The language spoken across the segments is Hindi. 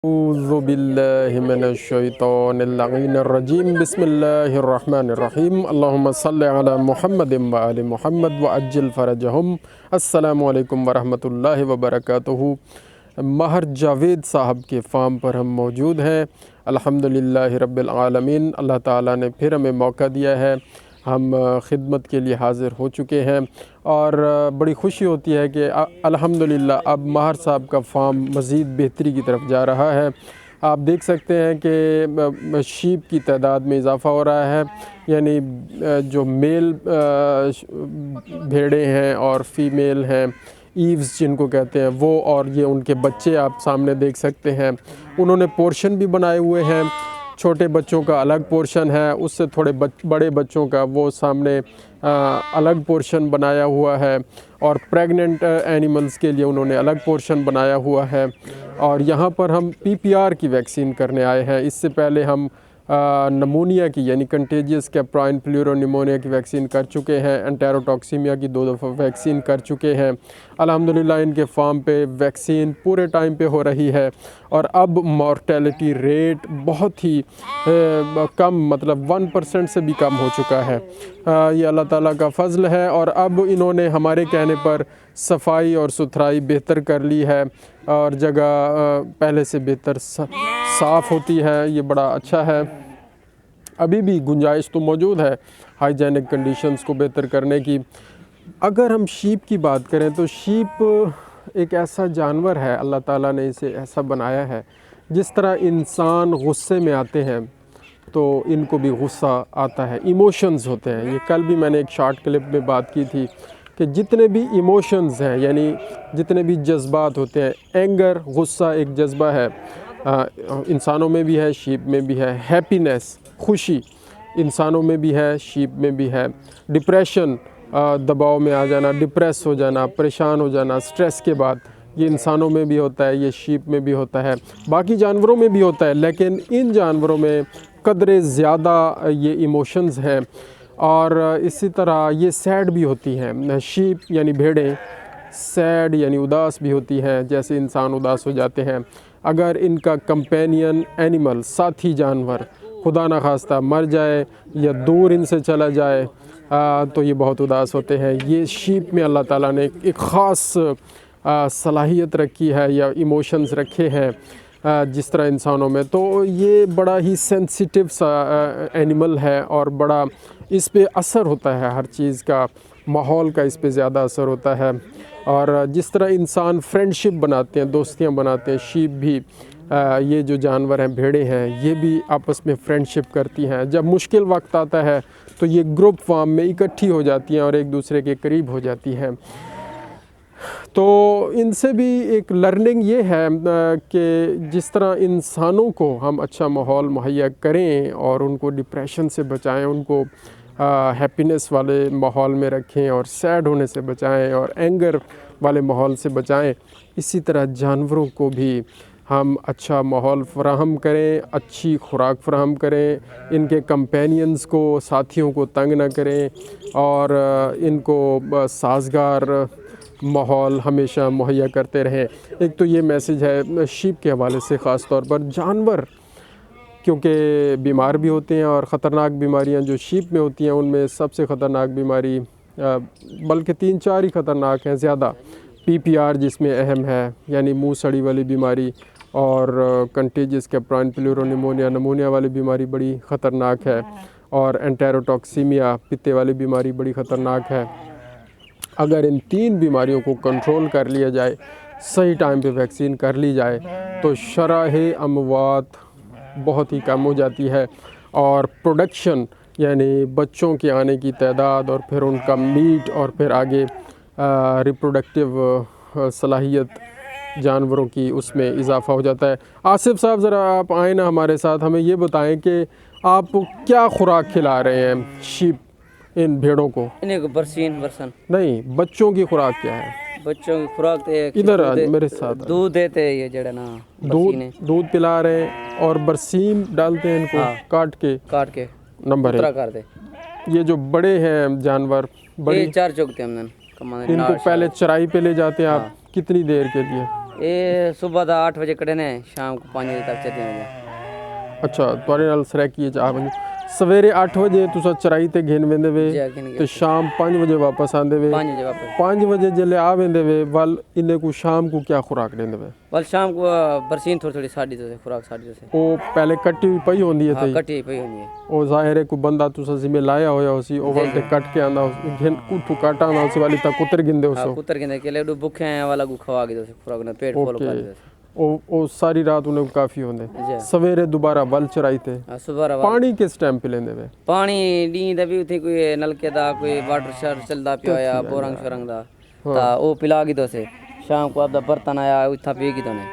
औज़ुबिल्लाहिमिनश्शैतानिर्रजीम बिस्मिल्लाहिर्रहमानिर्रहीम अल्लाहुम्मा सल्लि अला मुहम्मदिन व आलि मुहम्मद व अज्जिल फ़रजहुम। अस्सलामु अलैकुम व रहमतुल्लाहि व बरकातुहू। महर जावेद साहब के फ़ार्म पर हम मौजूद हैं। अल्हम्दुलिल्लाहि रब्बिल आलमीन। अल्लाह ताला ने फिर हमें मौका दिया है, हम खिदमत के लिए हाज़िर हो चुके हैं और बड़ी खुशी होती है कि अल्हम्दुलिल्लाह अब महर साहब का फ़ार्म मज़ीद बेहतरी की तरफ जा रहा है। आप देख सकते हैं कि शीप की तादाद में इजाफ़ा हो रहा है, यानी जो मेल भेड़ें हैं और फ़ीमेल हैं, ईव्स जिनको कहते हैं वो, और ये उनके बच्चे आप सामने देख सकते हैं। उन्होंने पोर्शन भी बनाए हुए हैं, छोटे बच्चों का अलग पोर्शन है, उससे थोड़े बड़े बच्चों का वो सामने अलग पोर्शन बनाया हुआ है, और प्रेग्नेंट एनिमल्स के लिए उन्होंने अलग पोर्शन बनाया हुआ है। और यहाँ पर हम PPR की वैक्सीन करने आए हैं। इससे पहले हम नमूनिया की यानी कंटेजियस कैप्राइन प्लूरोनिमोनिया की वैक्सीन कर चुके हैं, एंटेरोटॉक्सीमिया की 2 दफ़ा वैक्सीन कर चुके हैं। अल्हम्दुलिल्लाह इनके फार्म पे वैक्सीन पूरे टाइम पे हो रही है और अब मॉर्टेलिटी रेट बहुत ही कम, मतलब 1% से भी कम हो चुका है। ये अल्लाह ताला का फ़ज़ल है। और अब इन्होंने हमारे कहने पर सफाई और सुथराई बेहतर कर ली है और जगह पहले से बेहतर साफ़ होती है। ये बड़ा अच्छा है। अभी भी गुंजाइश तो मौजूद है हाइजेनिक कंडीशंस को बेहतर करने की। अगर हम शीप की बात करें तो शीप एक ऐसा जानवर है, अल्लाह ताला ने इसे ऐसा बनाया है, जिस तरह इंसान गुस्से में आते हैं तो इनको भी गुस्सा आता है, इमोशंस होते हैं। ये कल भी मैंने एक शॉर्ट क्लिप में बात की थी कि जितने भी इमोशंस हैं, यानी जितने भी जज्बात होते हैं, एंगर, गुस्सा एक जज्बा है, इंसानों में भी है, शीप में भी है। हैप्पीनेस, खुशी इंसानों में भी है, शीप में भी है। डिप्रेशन, दबाव में आ जाना, डिप्रेस हो जाना, परेशान हो जाना स्ट्रेस के बाद, ये इंसानों में भी होता है, ये शीप में भी होता है, बाकी जानवरों में भी होता है। लेकिन इन जानवरों में कदरे ज़्यादा ये इमोशंस हैं। और इसी तरह ये सैड भी होती हैं। शीप यानी भेड़ें सैड यानी उदास भी होती हैं, जैसे इंसान उदास हो जाते हैं। अगर इनका कंपेनियन एनिमल, साथी जानवर, खुदा न खास्ता मर जाए या दूर इनसे चला जाए तो ये बहुत उदास होते हैं। ये शीप में अल्लाह ताला ने एक ख़ास सलाहियत रखी है या इमोशंस रखे हैं, जिस तरह इंसानों में। तो ये बड़ा ही सेंसिटिव सा एनिमल है और बड़ा इस पे असर होता है, हर चीज़ का, माहौल का इस पे ज़्यादा असर होता है। और जिस तरह इंसान फ्रेंडशिप बनाते हैं, दोस्तियां बनाते हैं, शीप भी, ये जो जानवर हैं, भेड़ें हैं, ये भी आपस में फ्रेंडशिप करती हैं। जब मुश्किल वक्त आता है तो ये ग्रुप फॉर्म में इकट्ठी हो जाती हैं और एक दूसरे के करीब हो जाती हैं। तो इनसे भी एक लर्निंग ये है कि जिस तरह इंसानों को हम अच्छा माहौल मुहैया करें और उनको डिप्रेशन से बचाएं, उनको हैप्पीनेस वाले माहौल में रखें और सैड होने से बचाएं और एंगर वाले माहौल से बचाएं, इसी तरह जानवरों को भी हम अच्छा माहौल फ़राहम करें, अच्छी खुराक फ़राहम करें, इनके कंपेनियंस को, साथियों को तंग ना करें और इनको साज़गार माहौल हमेशा मुहैया करते रहें। एक तो ये मैसेज है शीप के हवाले से। ख़ास तौर पर जानवर क्योंकि बीमार भी होते हैं और ख़तरनाक बीमारियां जो शीप में होती हैं, उनमें सबसे ख़तरनाक बीमारी, बल्कि 3-4 ही ख़तरनाक हैं ज़्यादा, PPR जिसमें अहम है, यानी मुंह सड़ी वाली बीमारी, और कंटेजियस कैप्राइन प्लूरोनिमोनिया नमूनिया वाली बीमारी बड़ी ख़तरनाक है, और एंटेरोटॉक्सीमिया पित्ते वाली बीमारी बड़ी ख़तरनाक है। अगर इन 3 बीमारियों को कंट्रोल कर लिया जाए, सही टाइम पे वैक्सीन कर ली जाए, तो शरह अमवात बहुत ही कम हो जाती है और प्रोडक्शन यानी बच्चों के आने की तादाद और फिर उनका मीट और फिर आगे रिप्रोडक्टिव सलाहियत जानवरों की, उसमें इजाफ़ा हो जाता है। आसिफ साहब ज़रा आप आए ना हमारे साथ, हमें ये बताएं कि आप क्या खुराक खिला रहे हैं शीप, इन भेड़ों को? इन्हें बरसन नहीं, बच्चों की खुराक क्या है? बच्चों की खुराक तो इधर मेरे साथ दूध देते हैं, ये जड़ा ना दूध पिला रहे हैं और बरसीन डालते हैं इनको। हाँ। काट के नंबर है कर दे। ये जो बड़े हैं जानवर, बड़े 4 चौकते हमने इनको पहले चराई पे ले जाते हैं आप? कितनी देर के लिए? ये सुबह दा 8 बजे कड़े ने शाम को 5 बजे तक चलते हैं। अच्छा तुआरे नाल सराकी चाह बंद सवेरे 8 बजे तुसा चराई ते घेन वेंदे वे जी गिन ते शाम 5 बजे वापस आंदे वे 5 बजे वापस। 5 बजे जले आ वेंदे वे वल इन्हें को शाम को क्या खुराक देंदे वे बल शाम को बरसीन थोड़ी थोड़ी साड़ी तो से खुराक साड़ी तो से ओ पहले कट्टी हुई पई होंदी है हाँ ते कटी पई होनी है। ओ जाहिर है को बंदा तुसा जिम्मे लाया होया उसी ओ वल ते कट के आंदा घेन कुठू काटा ना उसी वाली ता कुतर गिंदे हाँ उसो कुतर के के ले भूखे हैं वाला को खवा के तो से खुराक ने पेट फुल कर दे। ओ सारी रात उन्हें काफी होंदे जी सवेरे दोबारा वल चराई ते हाँ सुबह पानी किस टाइम पे लेंदे वे पानी नींद भी उठी कोई नलके दा कोई वाटर शर चलदा पिया या बोरंग शरंग दा ता ओ पिला की तो से शाम को आपदा बर्तन आया उठा पी की तो ने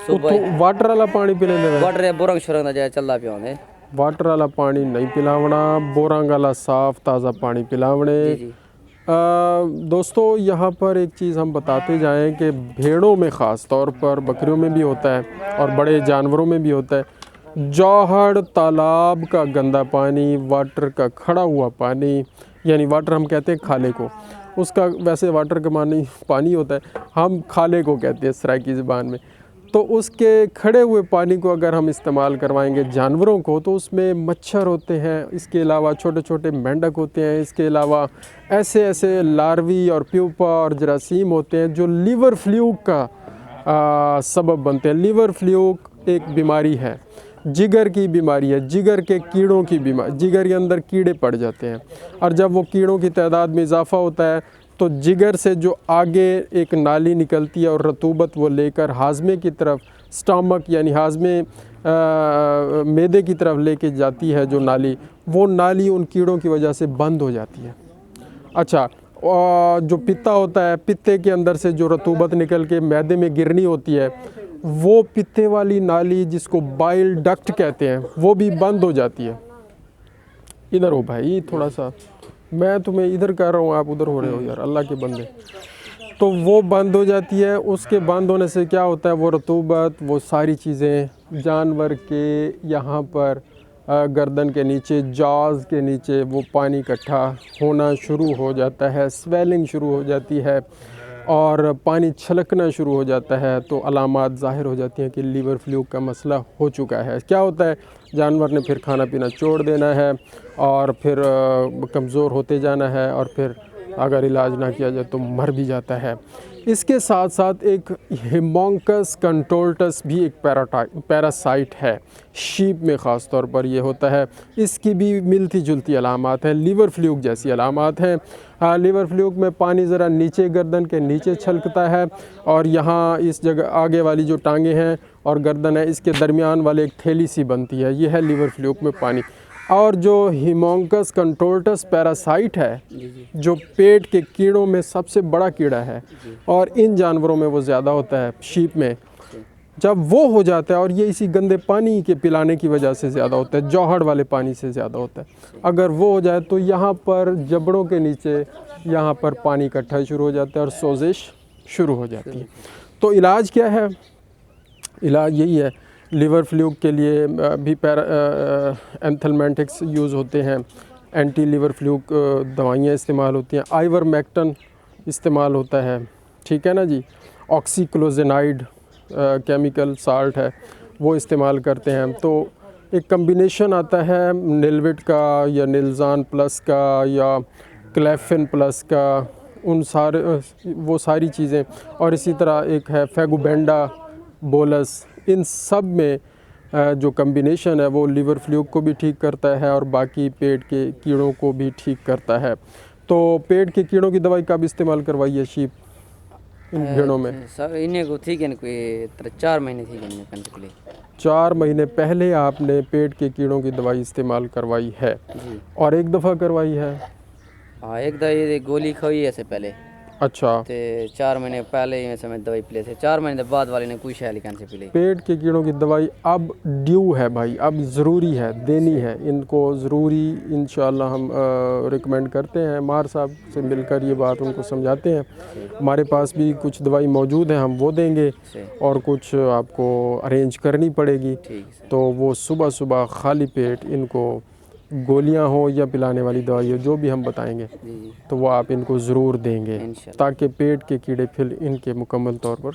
सुबह तो वाटर वाला पानी पी लेंदे वे वाटर बोरंग शरंग दा जाए चलदा पिया होंदे। वाटर वाला पानी नहीं पिलावना बोरंग वाला साफ ताज़ा पानी पिलावने। जी जी दोस्तों यहाँ पर एक चीज़ हम बताते जाएं कि भेड़ों में ख़ास तौर पर बकरियों में भी होता है और बड़े जानवरों में भी होता है जौहड़ तालाब का गंदा पानी वाटर का खड़ा हुआ पानी यानी वाटर हम कहते हैं खाले को उसका वैसे वाटर का मानी पानी होता है हम खाले को कहते हैं सराइकी ज़बान में तो उसके खड़े हुए पानी को अगर हम इस्तेमाल करवाएंगे जानवरों को तो उसमें मच्छर होते हैं इसके अलावा छोटे छोटे मेंढक होते हैं इसके अलावा ऐसे ऐसे लार्वी और प्यूपा और जरासीम होते हैं जो लीवर फ्लूक का सबब बनते हैं। लीवर फ्लूक एक बीमारी है जिगर की बीमारी है जिगर के कीड़ों की बीमारी जिगर के अंदर कीड़े पड़ जाते हैं और जब वो कीड़ों की तादाद में इजाफा होता है तो जिगर से जो आगे एक नाली निकलती है और रतूबत वो लेकर हाजमे की तरफ स्टमक यानी हाजमे मैदे की तरफ लेके जाती है जो नाली वो नाली उन कीड़ों की वजह से बंद हो जाती है। अच्छा जो पित्ता होता है पित्ते के अंदर से जो रतूबत निकल के मैदे में गिरनी होती है वो पित्ते वाली नाली जिसको बाइल डक्ट कहते हैं वो भी बंद हो जाती है। इधर हो भाई थोड़ा सा मैं तुम्हें इधर कर रहा हूँ आप उधर हो रहे हो यार अल्लाह के बंदे। तो वो बंद हो जाती है उसके बंद होने से क्या होता है वो रतूबत वो सारी चीज़ें जानवर के यहाँ पर गर्दन के नीचे जॉज़ के नीचे वो पानी इकट्ठा होना शुरू हो जाता है स्वेलिंग शुरू हो जाती है और पानी छलकना शुरू हो जाता है तो अलामात ज़ाहिर हो जाती हैं कि लीवर फ्लूक का मसला हो चुका है। क्या होता है जानवर ने फिर खाना पीना छोड़ देना है और फिर कमज़ोर होते जाना है और फिर अगर इलाज ना किया जाए तो मर भी जाता है। इसके साथ साथ एक हेमोंकस कंट्रोल्टस भी एक पैरासाइट है शीप में ख़ास तौर पर ये होता है इसकी भी मिलती जुलती अलामात हैं लीवर फ्लूक जैसी अलामात हैं। लीवर फ्लूक में पानी ज़रा नीचे गर्दन के नीचे छलकता है और यहाँ इस जगह आगे वाली जो टांगे हैं और गर्दन है इसके दरमियान वाले एक थैली सी बनती है ये है लीवर फ्लूक में पानी। और जो हेमोंकस कंट्रोल्टस पैरासाइट है जो पेट के कीड़ों में सबसे बड़ा कीड़ा है और इन जानवरों में वो ज़्यादा होता है शीप में जब वो हो जाता है और ये इसी गंदे पानी के पिलाने की वजह से ज़्यादा होता है जौहड़ वाले पानी से ज़्यादा होता है अगर वो हो जाए तो यहाँ पर जबड़ों के नीचे यहाँ पर पानी इकट्ठा शुरू हो जाता है और सोजिश शुरू हो जाती है। तो इलाज क्या है इलाज यही है लीवर फ्लूक के लिए भी एंथलमेंटिक्स यूज़ होते हैं एंटी लीवर फ्लूक दवाइयाँ इस्तेमाल होती हैं आइवरमेक्टिन इस्तेमाल होता है ठीक है ना जी ऑक्सीक्लोजेनाइड केमिकल साल्ट है वो इस्तेमाल करते हैं। तो एक कम्बिनेशन आता है निलविट का या निलजान प्लस का या क्लेफिन प्लस का उन सारे वो सारी चीज़ें और इसी तरह एक है फेगुबेंडा बोलस इन सब में जो कम्बिनेशन है वो लीवर फ्लूक को भी ठीक करता है और बाकी पेट के कीड़ों को भी ठीक करता है। तो पेट के कीड़ों की दवाई कब इस्तेमाल करवाइए शीप इन भेड़ों में सब इन्हें को ठीक है कोई 4 महीने ठीक है इन्हें 4 महीने पहले आपने पेट के कीड़ों की दवाई इस्तेमाल करवाई है जी और एक दफ़ा करवाई है हाँ एक दफ़ा ये गोली खाई ऐसे पहले अच्छा ते 4 महीने पहले ही समय दवाई पिले थे 4 महीने बाद वाले ने कुछ है लिखन से पिले पेट के कीड़ों की दवाई अब ड्यू है भाई अब ज़रूरी है देनी है इनको ज़रूरी इंशाल्लाह हम रिकमेंड करते हैं मार साहब से मिलकर ये बात उनको समझाते हैं। हमारे पास भी कुछ दवाई मौजूद है हम वो देंगे और कुछ आपको अरेंज करनी पड़ेगी ठीक है तो वो सुबह सुबह खाली पेट इनको गोलियां हो या पिलाने वाली दवाई हो, जो भी हम बताएंगे जी जी तो वो आप इनको ज़रूर देंगे इंशाल्लाह। ताकि पेट के कीड़े फिर इनके मुकम्मल तौर पर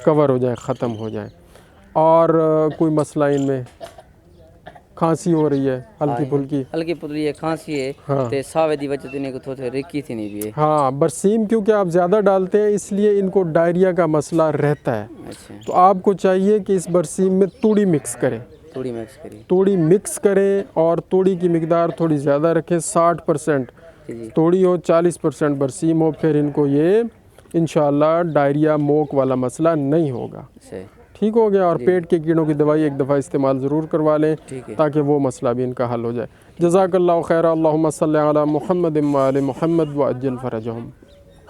कवर हो जाए, ख़त्म हो जाए। और कोई मसला इनमें, खांसी हो रही है हल्की फुल्की? हल्की पुतली है, खांसी है हाँ ते सावे दी वजह इन्हें को थोड़े रिक्की थी नहीं भी है। हाँ, बरसीम क्योंकि आप ज़्यादा डालते हैं इसलिए इनको डायरिया का मसला रहता है। अच्छा तो आपको चाहिए कि इस बरसीम में तूड़ी मिक्स करें, थोड़ी मिक्स करी। तूड़ी मिक्स करें और तूड़ी की मिकदार थोड़ी ज़्यादा रखें, 60% जी जी तूड़ी हो 40% बरसीम हो, फिर इनको ये इंशाल्लाह डायरिया मोक वाला मसला नहीं होगा। सही ठीक हो गया। और पेट के कीड़ों की दवाई एक दफ़ा इस्तेमाल ज़रूर करवा लें ठीक है। ताकि वो मसला भी इनका हल हो जाए। जज़ाकल्लाहु खैर। अल्लाहुम्मा सल्लि अला मुहम्मद व आलि मुहम्मद व अज्जिल फ़रजहुम।